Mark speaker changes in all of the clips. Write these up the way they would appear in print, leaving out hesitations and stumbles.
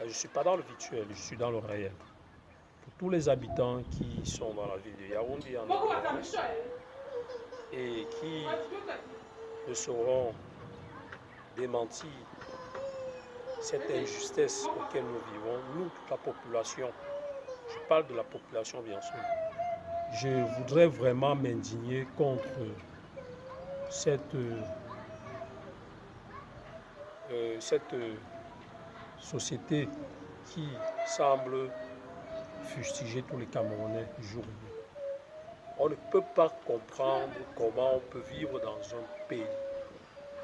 Speaker 1: Je ne suis pas dans le virtuel, je suis dans le réel. Pour tous les habitants qui sont dans la ville de Yaoundé et qui ne sauront démentir cette injustice auquel nous vivons, nous, toute la population, je parle de la population bien sûr, je voudrais vraiment m'indigner contre cette société qui semble fustiger tous les Camerounais jour et nuit. On ne peut pas comprendre comment on peut vivre dans un pays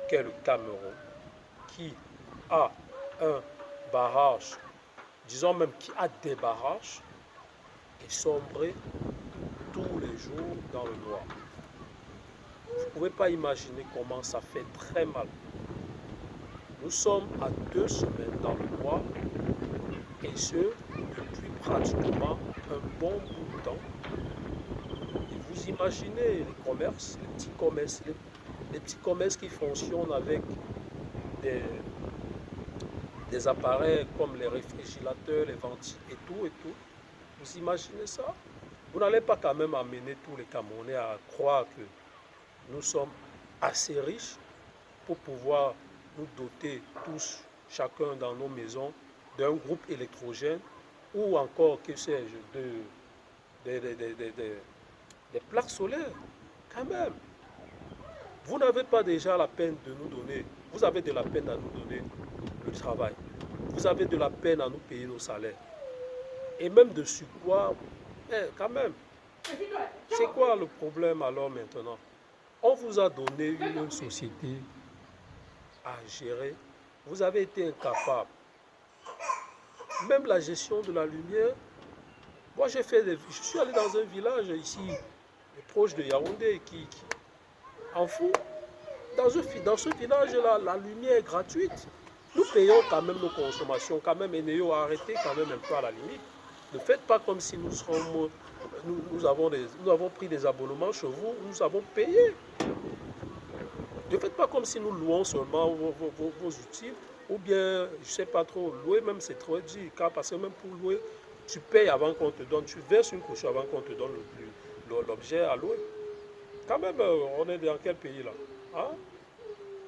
Speaker 1: qu'est le Cameroun, qui a un barrage, disons même qui a des barrages, et sombrer tous les jours dans le noir. Vous ne pouvez pas imaginer comment ça fait très mal. Nous sommes à 2 semaines dans le noir, et ce, depuis pratiquement un bon bout de temps. Et vous imaginez les commerces, les petits commerces qui fonctionnent avec des appareils comme les réfrigérateurs, les ventiles et tout. Vous imaginez ça? Vous n'allez pas quand même amener tous les Camerounais à croire que nous sommes assez riches pour pouvoir nous doter tous, chacun dans nos maisons, d'un groupe électrogène ou encore, que sais-je, des plaques solaires. Quand même, vous n'avez pas déjà la peine de nous donner, vous avez de la peine à nous donner le travail. Vous avez de la peine à nous payer nos salaires. Et même de surcroît, quand même, c'est quoi le problème alors maintenant? On vous a donné une société à gérer. Vous avez été incapable. Même la gestion de la lumière. Moi, je suis allé dans un village ici, proche de Yaoundé, en fou. Dans ce village-là, la lumière est gratuite. Nous payons quand même nos consommations, quand même, Enéo a arrêté quand même un peu à la limite. Ne faites pas comme si nous avons pris des abonnements chez vous, nous avons payé. Ne faites pas comme si nous louons seulement vos outils, ou bien, je ne sais pas trop, louer même c'est trop dit, car parce que même pour louer, tu payes avant qu'on te donne, tu verses une couche avant qu'on te donne l'objet à louer. Quand même, on est dans quel pays là, hein?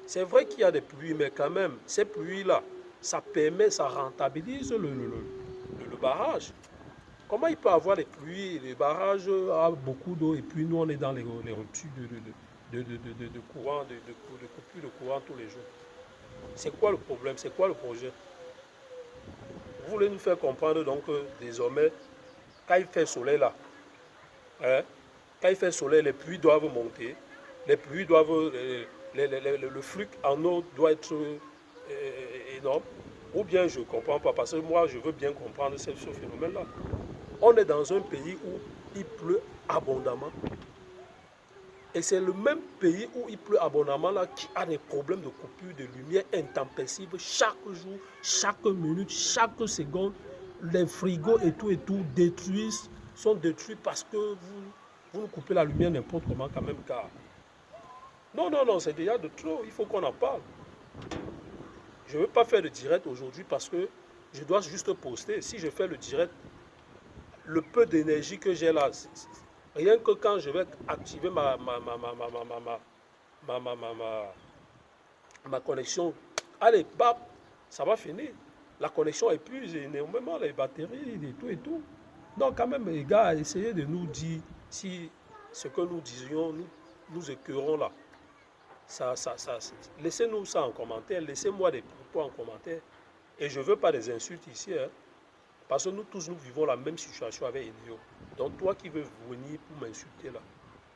Speaker 1: C'est vrai qu'il y a des pluies, mais quand même, ces pluies-là, ça permet, ça rentabilise le barrage. Comment il peut avoir des pluies, les barrages a beaucoup d'eau, et puis nous, on est dans les ruptures de courant, de coupure de courant tous les jours. C'est quoi le problème? C'est quoi le projet? Vous voulez nous faire comprendre donc que désormais, quand il fait soleil là, hein, quand il fait soleil, les pluies doivent monter, les pluies doivent, le flux en eau doit être énorme, ou bien je ne comprends pas, parce que moi je veux bien comprendre ce phénomène-là. On est dans un pays où il pleut abondamment, et c'est le même pays où il pleut abondamment là qui a des problèmes de coupure de lumière intempestive chaque jour, chaque minute, chaque seconde. Les frigos et tout sont détruits parce que vous nous coupez la lumière n'importe comment quand même, car non, c'est déjà de trop, il faut qu'on en parle. Je ne veux pas faire le direct aujourd'hui parce que je dois juste poster. Si je fais le direct, le peu d'énergie que j'ai là, rien que quand je vais activer ma connexion, allez, bam, ça va finir. La connexion épuise énormément les batteries et tout. Donc quand même, les gars, essayez de nous dire si ce que nous disions, nous écœurons là. Laissez-nous ça en commentaire, laissez-moi des propos en commentaire. Et je ne veux pas des insultes ici, hein, parce que nous tous, nous vivons la même situation avec Eneo. Donc toi qui veux venir pour m'insulter là,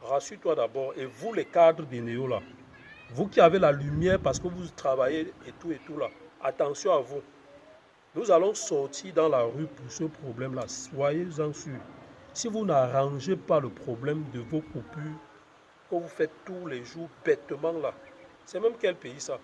Speaker 1: rassure-toi d'abord. Et vous les cadres d'Eneo là, vous qui avez la lumière parce que vous travaillez et tout là, attention à vous. Nous allons sortir dans la rue pour ce problème-là, soyez-en sûrs. Si vous n'arrangez pas le problème de vos coupures que vous faites tous les jours bêtement là, c'est même quel pays ça?